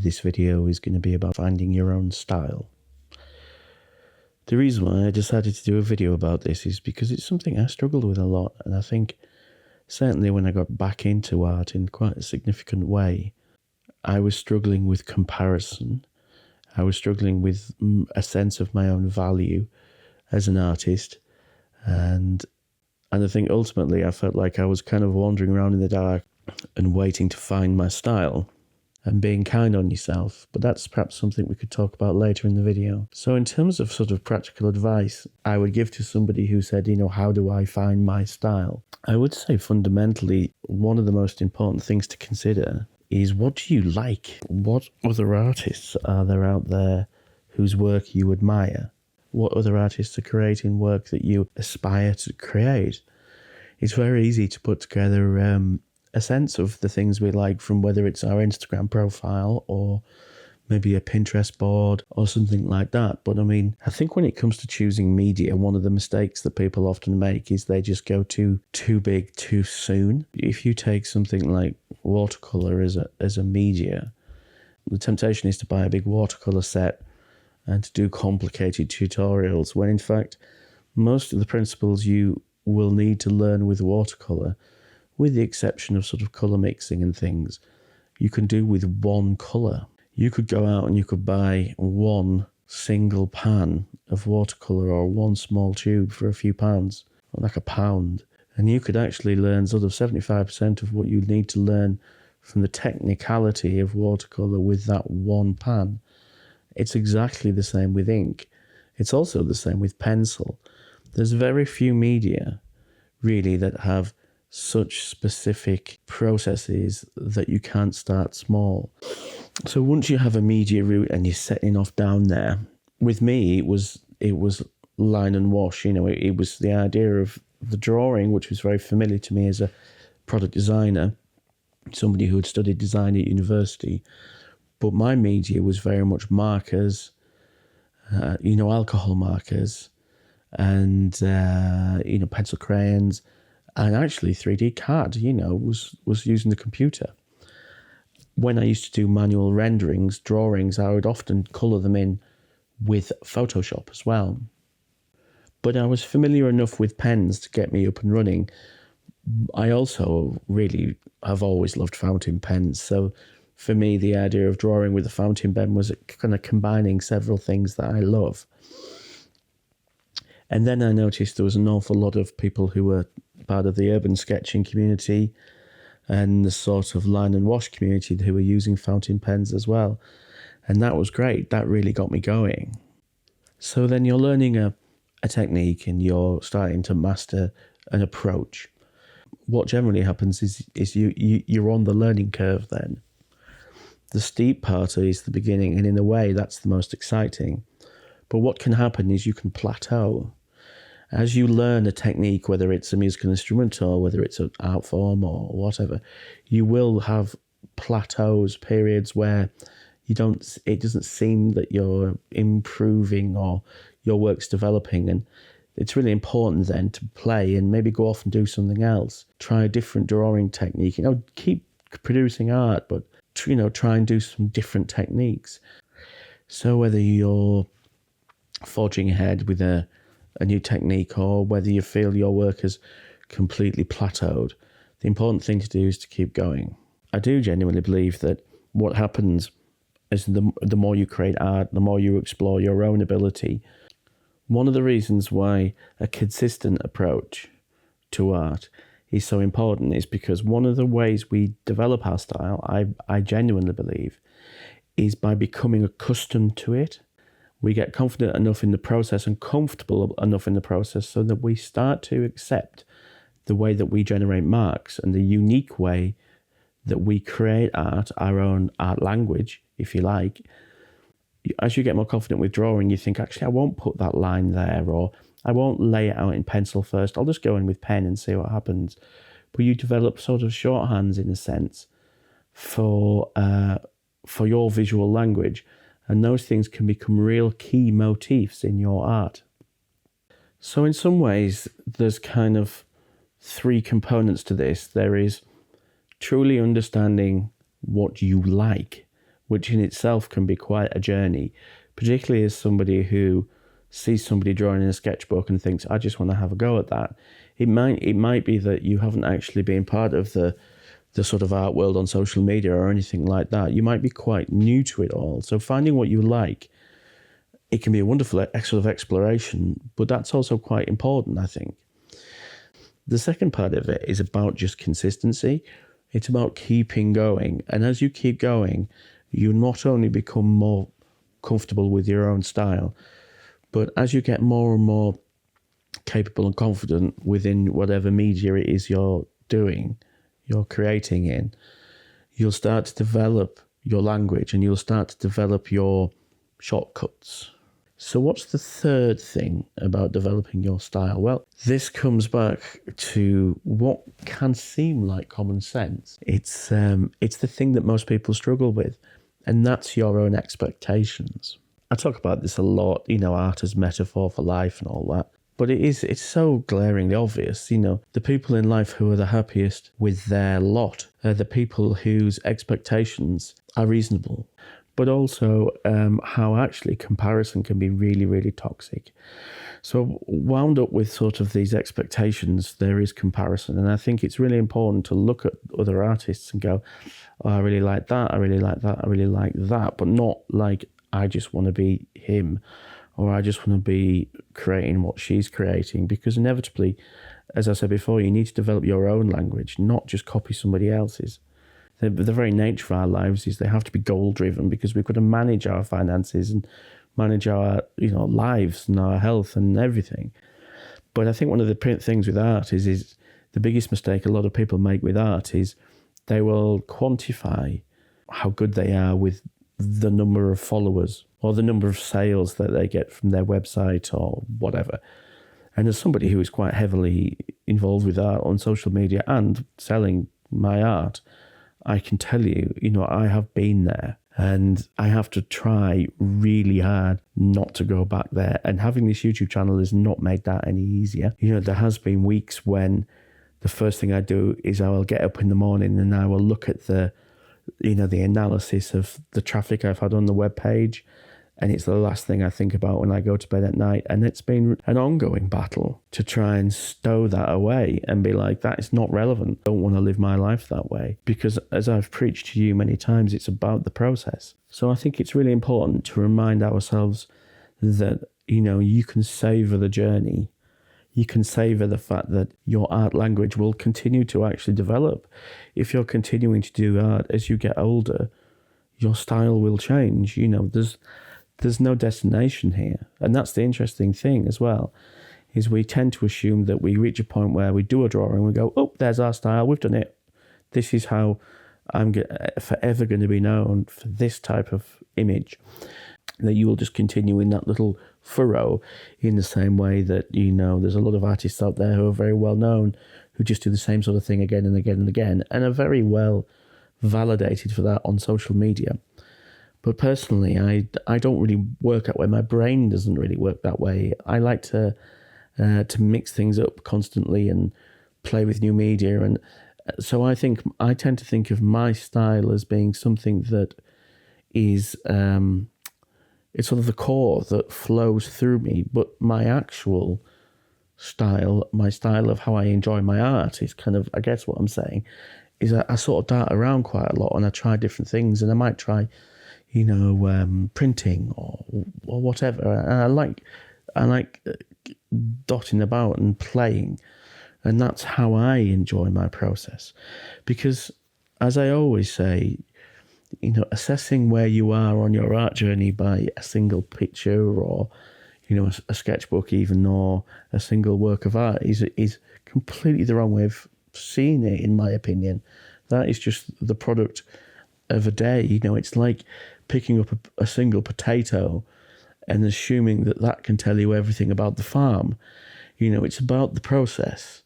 this video is going to be about finding your own style. The reason why I decided to do a video about this is because it's something I struggled with a lot, and I think certainly when I got back into art in quite a significant way, I was struggling with comparison. I was struggling with a sense of my own value as an artist, and I think ultimately I felt like I was kind of wandering around in the dark and waiting to find my style and being kind on yourself. But that's perhaps something we could talk about later in the video. So in terms of sort of practical advice I would give to somebody who said, how do I find my style? I would say fundamentally, one of the most important things to consider is, what do you like? What other artists are there out there whose work you admire? What other artists are creating work that you aspire to create? It's very easy to put together a sense of the things we like from whether it's our Instagram profile or maybe a Pinterest board or something like that. But I think when it comes to choosing media, one of the mistakes that people often make is they just go too big too soon. If you take something like watercolor as a media, the temptation is to buy a big watercolor set and to do complicated tutorials, when in fact most of the principles you will need to learn with watercolor, with the exception of sort of color mixing and things, you can do with one color. You could go out and you could buy one single pan of watercolor or one small tube for a few pounds, or like £1, and you could actually learn sort of 75% of what you need to learn from the technicality of watercolor with that one pan. It's exactly the same with ink. It's also the same with pencil. There's very few media really that have such specific processes that you can't start small. So once you have a media route and you're setting off down there, with me it was line and wash. It was the idea of the drawing, which was very familiar to me as a product designer, somebody who had studied design at university. But my media was very much markers, alcohol markers, and pencil crayons, and actually 3D CAD. Was using the computer. When I used to do manual renderings, drawings, I would often colour them in with Photoshop as well. But I was familiar enough with pens to get me up and running. I also really have always loved fountain pens, so for me, the idea of drawing with a fountain pen was kind of combining several things that I love. And then I noticed there was an awful lot of people who were part of the urban sketching community and the sort of line and wash community who were using fountain pens as well. And that was great. That really got me going. So then you're learning a technique and you're starting to master an approach. What generally happens is you're on the learning curve then. The steep part is the beginning, and in a way that's the most exciting. But what can happen is you can plateau. As you learn a technique, whether it's a musical instrument or whether it's an art form or whatever, you will have plateaus, periods where it doesn't seem that you're improving or your work's developing. And it's really important then to play and maybe go off and do something else. Try a different drawing technique. Keep producing art, but try and do some different techniques. So whether you're forging ahead with a new technique or whether you feel your work has completely plateaued, the important thing to do is to keep going. I do genuinely believe that what happens is the more you create art, the more you explore your own ability. One of the reasons why a consistent approach to art is so important is because one of the ways we develop our style, I genuinely believe, is by becoming accustomed to it. We get confident enough in the process and comfortable enough in the process so that we start to accept the way that we generate marks and the unique way that we create art, our own art language, if you like. As you get more confident with drawing, you think, actually, I won't put that line there, or I won't lay it out in pencil first. I'll just go in with pen and see what happens. But you develop sort of shorthands, in a sense, for your visual language. And those things can become real key motifs in your art. So in some ways, there's kind of three components to this. There is truly understanding what you like, which in itself can be quite a journey, particularly as somebody who sees somebody drawing in a sketchbook and thinks, I just want to have a go at that. It might be that you haven't actually been part of the sort of art world on social media or anything like that. You might be quite new to it all. So finding what you like, it can be a wonderful sort of exploration, but that's also quite important, I think. The second part of it is about just consistency. It's about keeping going. And as you keep going, you not only become more comfortable with your own style, but as you get more and more capable and confident within whatever media it is you're doing, you're creating in, you'll start to develop your language and you'll start to develop your shortcuts. So what's the third thing about developing your style? Well, this comes back to what can seem like common sense. It's the thing that most people struggle with, and that's your own expectations. I talk about this a lot, art as metaphor for life and all that. But it's so glaringly obvious, the people in life who are the happiest with their lot are the people whose expectations are reasonable. But also how actually comparison can be really, really toxic. So wound up with sort of these expectations, there is comparison. And I think it's really important to look at other artists and go, oh, I really like that, I really like that, I really like that, but not like I just want to be him, or I just want to be creating what she's creating, because inevitably, as I said before, you need to develop your own language, not just copy somebody else's. The very nature of our lives is they have to be goal-driven, because we've got to manage our finances and manage our lives and our health and everything. But I think one of the things with art is the biggest mistake a lot of people make with art is they will quantify how good they are with the number of followers or the number of sales that they get from their website or whatever. And as somebody who is quite heavily involved with art on social media and selling my art, I can tell you, I have been there, and I have to try really hard not to go back there. And having this YouTube channel has not made that any easier. There has been weeks when the first thing I do is I will get up in the morning and I will look at the analysis of the traffic I've had on the web page, and it's the last thing I think about when I go to bed at night. And it's been an ongoing battle to try and stow that away and be like, that is not relevant. I don't want to live my life that way, because as I've preached to you many times, it's about the process. So I think it's really important to remind ourselves that, you can savor the journey. You can savor the fact that your art language will continue to actually develop. If you're continuing to do art as you get older, your style will change. There's no destination here. And that's the interesting thing as well, is we tend to assume that we reach a point where we do a drawing and we go, oh, there's our style, we've done it. This is how I'm forever going to be known for this type of image. That you will just continue in that little furrow, in the same way that, there's a lot of artists out there who are very well known, who just do the same sort of thing again and again and again, and are very well validated for that on social media. But personally, I don't really work that way. My brain doesn't really work that way. I like to mix things up constantly and play with new media. And so I tend to think of my style as being something that is, it's sort of the core that flows through me. But my actual style, my style of how I enjoy my art is kind of, I guess what I'm saying, is I sort of dart around quite a lot and I try different things, and I might try printing or whatever. And I like dotting about and playing, and that's how I enjoy my process. Because, as I always say, assessing where you are on your art journey by a single picture or a sketchbook even, or a single work of art is completely the wrong way of seeing it, in my opinion. That is just the product of a day. It's like picking up a single potato and assuming that can tell you everything about the farm. It's about the process.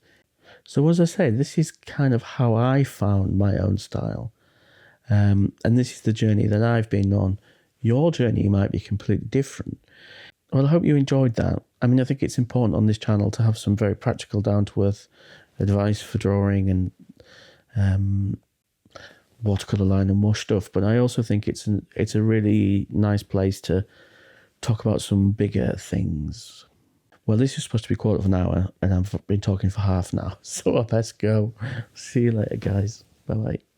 So as I say, this is kind of how I found my own style. And this is the journey that I've been on. Your journey might be completely different. Well, I hope you enjoyed that. I mean, I think it's important on this channel to have some very practical, down-to-earth advice for drawing, and watercolor line and more stuff. But I also think it's a really nice place to talk about some bigger things. Well, this is supposed to be a quarter of an hour, and I've been talking for half now, so I best go. See you later, guys. Bye bye.